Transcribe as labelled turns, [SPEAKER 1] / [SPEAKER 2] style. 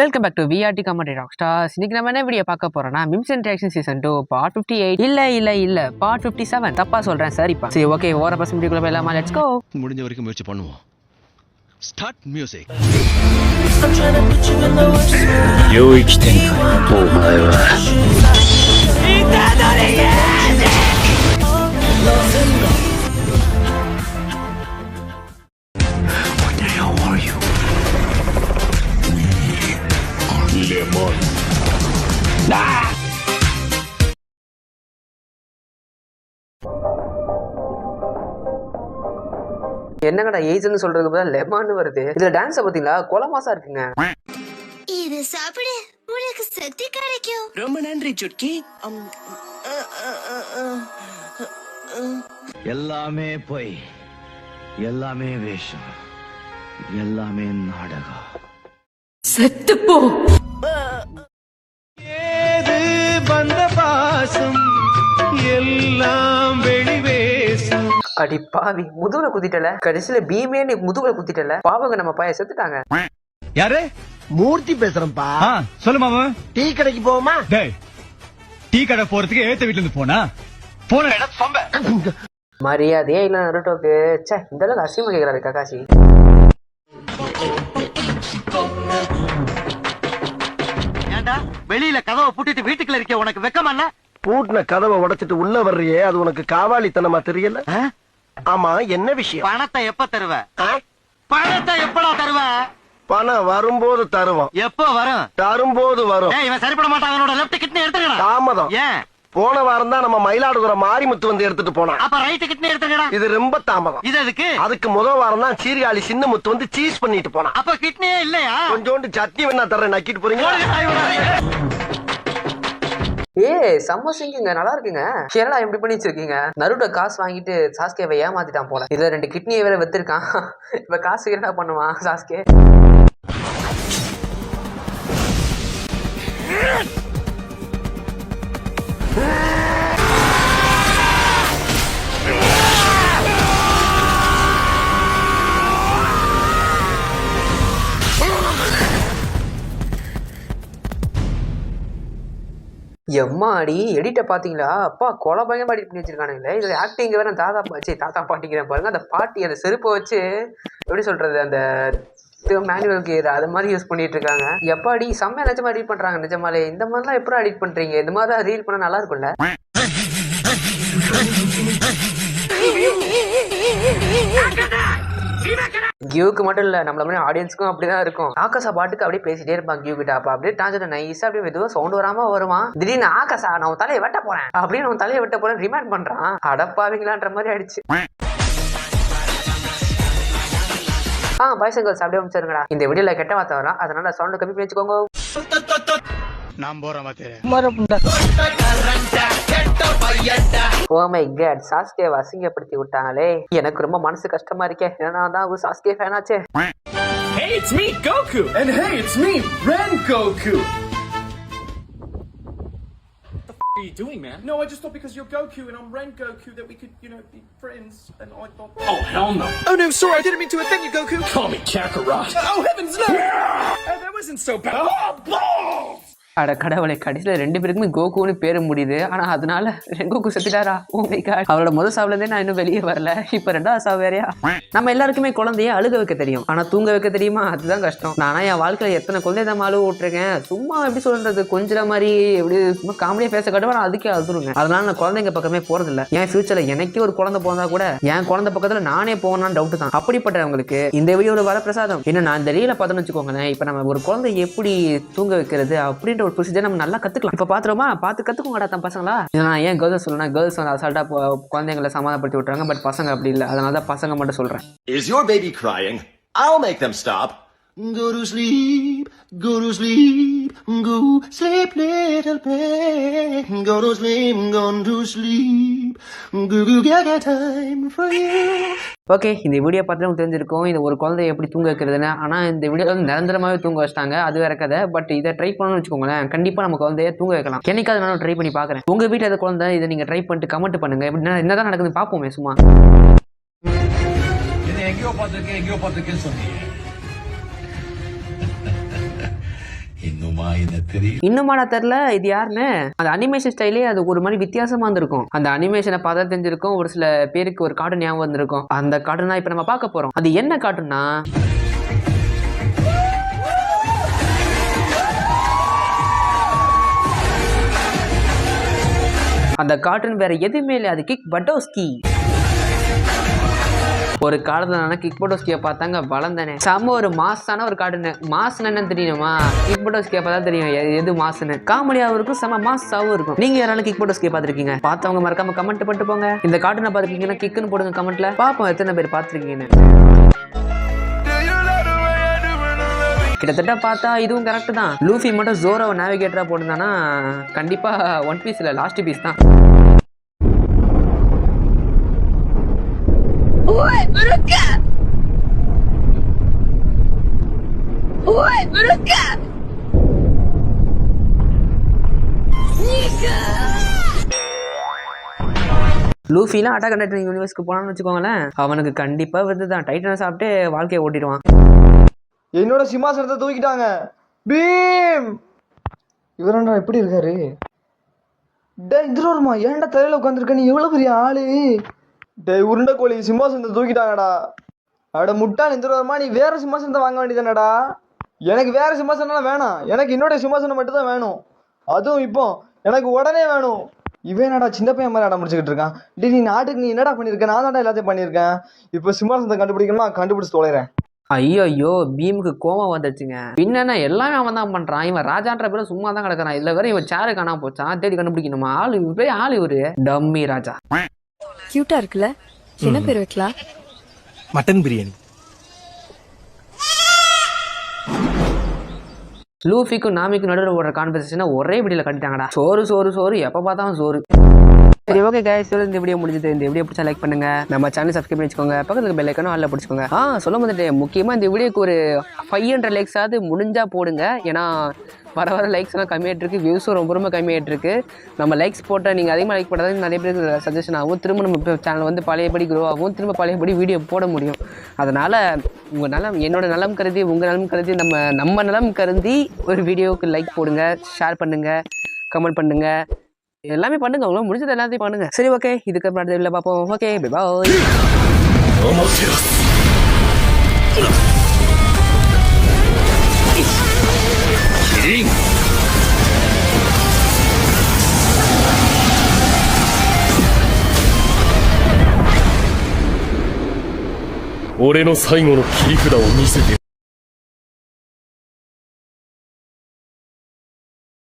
[SPEAKER 1] Welcome back to VRT comedy rock stars. இன்னைக்கு நம்ம என்ன வீடியோ பார்க்க போறோம்னா memes and reaction season 2 part 58 இல்ல பார்ட் 57 தப்பா சொல்றேன் சரிப்பா. சரி ஓகே ஓர பஸ் வீடியோக்குள்ள போயிடலாமா? Let's go.
[SPEAKER 2] முடிஞ்ச வரைக்கும் முயற்சி பண்ணுவோம். Start music.
[SPEAKER 3] 領域展開お前は
[SPEAKER 1] என்னங்கடா ஏஜ்னு சொல்றதுக்கு பதிலா லெமான்னு வருது. இதுல டான்ஸ் பாத்தீங்களா கொலை மாசா இருக்குங்க.
[SPEAKER 4] இது சாப்பிடு உனக்கு சக்தி கிடைக்கும்.
[SPEAKER 5] ரொம்ப நன்றி சுட்கி.
[SPEAKER 3] எல்லாமே பொய், எல்லாமே வேஷம், எல்லாமே நாடகம்.
[SPEAKER 4] செத்துப்போ.
[SPEAKER 5] ஏது வந்த பாசம் எல்லாம் வெளிவேசம்.
[SPEAKER 1] அடி பாவி முதுகுல குத்திட்டல, கடைசியில பீமே நீ முதுகுல குத்திட்டல. பாவங்க நம்ம பையன் செத்துட்டாங்க.
[SPEAKER 6] யாரு? மூர்த்தி பேசுறேன்பா.
[SPEAKER 7] சொல்லு மாமா.
[SPEAKER 6] டீ கடைக்கு போவோமா?
[SPEAKER 7] டேய், டீ கடை போறதுக்கு ஏத்த வீட்ல இருந்து போனா போன இடம் சொம்ப.
[SPEAKER 1] மரியாதையே இல்ல நருட்டோக்கு. ச்சே, இந்த அளவுக்கு அசிங்கமா கேக்குறாரு ககாஷி.
[SPEAKER 6] ஏண்டா வெளியில கதவை பூட்டிட்டு வீட்டுக்குள்ள இருக்க உனக்கு வெக்கமா இல்ல? பூட்டின கதவை உடைச்சிட்டு உள்ள வர்றியே, அது உனக்கு காவாலித்தனமா தெரியல? ஆமா, என்ன விஷயம்? பணத்தை எப்ப தருவ? பணத்தை எப்படா தருவ? பணம் வரும்போது தருவோம். எப்போ வரும்? தரும்போது வரும். இவன் சரிப்பட மாட்டான். அவனோட லெஃப்ட் கிட்னி எடுத்துக்கடா. தாமதம். ஏன்? போன வாரம் தான் நம்ம மயிலாடுதுறை மாரிமுத்து வந்து எடுத்துட்டு போனான். அப்ப ரைட் கிட்னி எடுத்துக்கடா. இது ரொம்ப தாமதம். இது எதுக்கு? அதுக்கு முதல் வாரம் தான் சீர்காழி சின்ன முத்து வந்து சீஸ் பண்ணிட்டு போனான். அப்ப கிட்னியே இல்லையா? கொஞ்சோண்டு சட்னி வேணா தர்றேன், நக்கிட்டு போறீங்க.
[SPEAKER 1] செம்ம சிங்கிங்க, நல்லா இருக்குங்க. என்னடா எப்படி பண்ணி வச்சிருக்கீங்க? நருட்டோ காசு வாங்கிட்டு சாஸ்கேவை ஏமாத்திட்டான் போல. இதுல 2 கிட்னியை வேற வித்திருக்கான். இப்ப காசு என்ன பண்ணுவான் சாஸ்கே? எம்மாடி எடிட்ட பாத்தீங்களா? அப்பா கொலை பயங்கரமா எடிட் பண்ணி வச்சிருக்கானுங்களே. இதுல ஆக்டிங் வேற தாத்தா பாட்டிக்கிறேன் பாருங்க. அந்த பாட்டி அந்த செருப்பை வச்சு எப்படி சொல்றது, அந்த மேனுவல் கியர் அது மாதிரி யூஸ் பண்ணிட்டு இருக்காங்க. எப்பாடி செம்மையா நிஜமா எடிட் பண்றாங்க. நிஜமாலே இந்த மாதிரிலாம் எப்பறம் எடிட் பண்றீங்க? இந்த மாதிரி ரீல் பண்ண நல்லா இருக்கும்ல. கியூக்கு மட்டும் இல்ல, நம்மள மாதிரி ஆடியன்ஸ்க்கும் அப்படிதான் இருக்கும். ஆகாஷா பாட்டுக்கு அப்படியே பேசிட்டே இருப்பாங்க கியூ கிட்ட. அப்ப அப்படியே டான்ஸ் நைஸா அப்படியே மெதுவா சவுண்ட் வராம வருவான். திடீர்னு ஆகாஷா நான் உன் தலையை வெட்ட போறேன் அப்படின்னு உன் தலையை வெட்ட போறேன் ரிமைண்ட் பண்றான். அடப்பாவீங்களான்ற மாதிரி ஆயிடுச்சு. பாய்ஸ் அண்ட் கேர்ள்ஸ் அப்படியே அமைச்சிருங்கடா. இந்த வீடியோல கெட்ட வார்த்தை வரும், அதனால சவுண்ட் கம்மி பண்ணி வச்சுக்கோங்க.
[SPEAKER 7] நான் போறேன் மாத்தே.
[SPEAKER 1] ஓ மை காட், சாஸ்கே அசிங்கப்படுத்தி விட்டாங்களே. எனக்கு ரொம்ப மனசு கஷ்டமா இருக்கே. ஏன்னா தான் சாஸ்கே ஃபேன் ஆச்சே.
[SPEAKER 8] Hey, it's me, Goku! And hey, it's me, Ren Goku! What the f*** are you doing, man? No, I just thought because you're Goku and I'm Ren Goku that we could, be friends. And I thought... Oh, hell no. Oh, no, sorry, I didn't mean to offend you, Goku. Call me Kakarot. Oh, heavens, no! That wasn't so bad. Oh, balls!
[SPEAKER 1] அட கடவுளை, கடைசியில் 2 பேருக்குமே கோகுன்னு பேரு முடியுது. ஆனா அதனால ரெங்கோக்கு செத்துட்டாரா? Oh my God. அவரோட முதல் சாவுல இருந்தே நான் இன்னும் வெளியே வரல. இப்ப 2வது சாவு வேறையா? நம்ம எல்லாருக்குமே குழந்தைய அழுக வைக்க தெரியும், ஆனா தூங்க வைக்க தெரியுமா? அதுதான் கஷ்டம். நானா என் வாழ்க்கையில எத்தனை குழந்தை தான் அழுக விட்டுருக்கேன். சும்மா எப்படி சொல்றது, கொஞ்சம் மாதிரி எப்படி சும்மா காமெடியா பேச கட்டுவா அதுக்கே அழுதுருங்க. அதனால நான் குழந்தைங்க பக்கமே போறது இல்ல. என் ஃபியூச்சர்ல எனக்கே ஒரு குழந்தை போனா கூட என் குழந்தை பக்கத்துல நானே போனான்னு டவுட் தான். அப்படிப்பட்டவங்களுக்கு இந்த வீடியோல வர பிரசாதம் என்ன, நான் இந்த ரீல பார்த்தோன்னு வச்சுக்கோங்களேன். இப்ப நம்ம ஒரு குழந்தை எப்படி தூங்க வைக்கிறது அப்படின்ற ஒரு ப்ரொசீஜர் நம்ம நல்லா கத்துக்கலாம். இப்ப பாத்துறோமா, பார்த்து கத்துக்கோங்கடா தம் பசங்களா. நான் ஏன் கேர்ள்ஸ் சொல்லணும், கேர்ள்ஸ் வந்து அசால்ட்டா குழந்தைங்களை சமாதானப்படுத்தி விட்டுறாங்க. பட் பசங்க அப்படி இல்லை, அதனால தான் பசங்க மட்டும் சொல்றேன்.
[SPEAKER 9] Is your baby crying? I'll make them stop. Go to sleep, go to sleep, go sleep little baby. Go to sleep, go to sleep, go get time for you.
[SPEAKER 1] Okay, இந்த video பார்த்து உங்களுக்கு தெரிஞ்சிருக்கும் இது ஒரு குழந்தைய எப்படி தூங்க வைக்கிறதுன்னு. ஆனால் இந்த வீடியோ வந்து நிரந்தரமாகவே தூங்க வச்சிட்டாங்க, அது வேற கதை. பட் இதை ட்ரை பண்ணணும்னு வச்சுக்கோங்களேன், கண்டிப்பாக நம்ம குழந்தைய தூங்க வைக்கலாம். என்னைக்காவது நான் ட்ரை பண்ணி பார்க்குறேன். உங்கள் வீட்டில் எது குழந்தை இதை நீங்கள் ட்ரை பண்ணிட்டு கமெண்ட் பண்ணுங்க. என்னதான் நடக்குதுன்னு பார்ப்போமே. சும்மா
[SPEAKER 8] எங்கேயோ பார்த்துருக்கேன்னு சொன்னீங்க.
[SPEAKER 1] இன்னுமாடா தெரியல இது யாருன்னு. அந்த அனிமேஷன் ஸ்டைலே அது ஒரு மாதிரி வித்தியாசமா இருந்திருக்கும். அந்த அனிமேஷனை பார்த்தா தெரிஞ்சிருக்கும். ஒரு சில பேருக்கு ஒரு கார்ட்டூன் ஞாபகம் வந்திருக்கும். அந்த கார்ட்டூன் தான் இப்ப நம்ம பார்க்க போறோம். அது என்ன கார்ட்டூன்னா அந்த கார்ட்டூன் வேற எதுவுமே இல்லை. அது கிக் பட்டோஸ்கி. ஒரு காலத்துல நான் கிக் பட்டோஸ்கியை பார்த்தாங்க வளர்ந்தனே. செம்ம ஒரு மாசான ஒரு கார்ட்டூனு. மாசுன்னு என்னன்னு தெரியுமா? கிக் பட்டோஸ்கியை பார்த்தா தெரியும் எது மாசுன்னு. காமெடியாகவும் இருக்கும், செம்ம மாசாவும் இருக்கும். நீங்க யாராலும் கிக் பட்டோஸ்கியை பார்த்துருக்கீங்க? பார்த்தவங்க மறக்காம கமெண்ட் பண்ணிட்டு போங்க. இந்த கார்ட்டூனை பார்த்துருக்கீங்கன்னா கிக்குன்னு போடுங்க கமெண்ட்ல. பார்ப்போம் எத்தனை பேர் பார்த்துருக்கீங்கன்னு. கிட்டத்தட்ட பார்த்தா இதுவும் கரெக்ட் தான். லூஃபி மட்டும் ஜோரோவை நேவிகேட்டரா போட்டுருந்தானா கண்டிப்பா ஒன் பீஸ் இல்ல லாஸ்ட் பீஸ் தான். லூஃபிலாம் அட்டாக் ஆன் டைட்டன் யூனிவர்ஸ்க்கு போனான்னு வச்சுக்கோங்களேன், அவனுக்கு கண்டிப்பா தான் டைட்டனை சாப்பிட்டு வாழ்க்கையை ஓட்டிடுவான்.
[SPEAKER 10] என்னோட சிம்மாசனத்தை தூக்கிட்டாங்க. பீம் இவரண்டா எப்படி இருக்காரு? டே இதுமா ஏன்டா தலையில உட்காந்துருக்க? நீ எவ்வளவு பெரிய ஆளு? டே உருண்டை கோழி சிம்மாசனத்தை தூக்கிட்டாங்கடா. அட முட்டாள் இந்த நீ வேற சிம்மாசனத்தை வாங்க வேண்டியதானடா. எனக்கு வேற சிம்மாசனம் வேணாம். எனக்கு என்னோட சிம்மாசனம் மட்டும் தான் வேணும். அதுவும் இப்போ எனக்கு உடனே வேணும். இவன் என்னடா சின்ன பையன் மாதிரி முடிச்சுக்கிட்டு இருக்கான். டே நீ நாட்டுக்கு நீ என்னடா பண்ணியிருக்க? நான் தான்டா எல்லாத்தையும் பண்ணியிருக்கேன். இப்போ சிம்மாசனத்தை கண்டுபிடிக்கணுமா? கண்டுபிடிச்சு தொலைறேன்.
[SPEAKER 1] ஐயோ பீமுக்கு கோவம் வந்துடுச்சுங்க. பின்னா எல்லாமே அவன் தான் பண்றான். இவன் ராஜான்ற பேர சும்மா தான் கிடக்குறான். இதுல வேற இவன் சேரு காணாம போச்சான். தேடி கண்டுபிடிக்கணுமா? ஆளு இவரு டம்மி ராஜா.
[SPEAKER 4] கியூட்டா இருக்குல்ல? என்ன பேர் வைக்கலாம்?
[SPEAKER 5] மட்டன் பிரியாணி.
[SPEAKER 1] லூஃபிக்கும் நாமிக்கும் நடுவில் ஓடுற கான்வர்சேஷனை ஒரே வீடியோல கட்டிட்டாங்கடா. சோறு எப்ப பார்த்தாலும் சோறு. சரி ஓகே கைஸ், இந்த வீடியோ முடிஞ்சது. இந்த வீடியோ பிடிச்சா லைக் பண்ணுங்க, நம்ம சேனல் சப்ஸ்கிரைப் பண்ணி வச்சுக்கோங்க, பக்கத்துக்கு பெல் ஐக்கானும் ஆல்ல பிடிச்சிக்கோங்க. சொல்ல வந்துட்டேன், முக்கியமாக இந்த வீடியோக்கு ஒரு 500 லைக்ஸ் ஆகுது முடிஞ்சா போடுங்க. ஏன்னா வர லைக்ஸ் எல்லாம் கம்மியாகிட்டு இருக்கு, வியூஸும் ரொம்ப கம்மியாகிட்டு இருக்கு. நம்ம லைக்ஸ் போட்டால் நீங்கள் அதிகமாக லைக் போட்டால் நிறைய பேருக்கு சஜஷன் ஆகும். திரும்ப நம்ம சேனல் வந்து பழையபடி க்ரோ ஆகும், திரும்ப பழையபடி வீடியோ போட முடியும். அதனால் உங்கள் நலம், என்னோட நலம் கருதி, உங்கள் நலம் கருதி, நம்ம நலம் கருதி ஒரு வீடியோவுக்கு லைக் போடுங்க, ஷேர் பண்ணுங்கள், கமெண்ட் பண்ணுங்கள், எல்லாமே பண்ணுங்க. உங்களால் முடிஞ்சது எல்லாத்தையும் பண்ணுங்க. சரி ஓகே, இதுக்கப்புறம் அடுத்த வீடியோல பார்ப்போம். Okay bye.
[SPEAKER 3] 俺の最後の切り札を見せて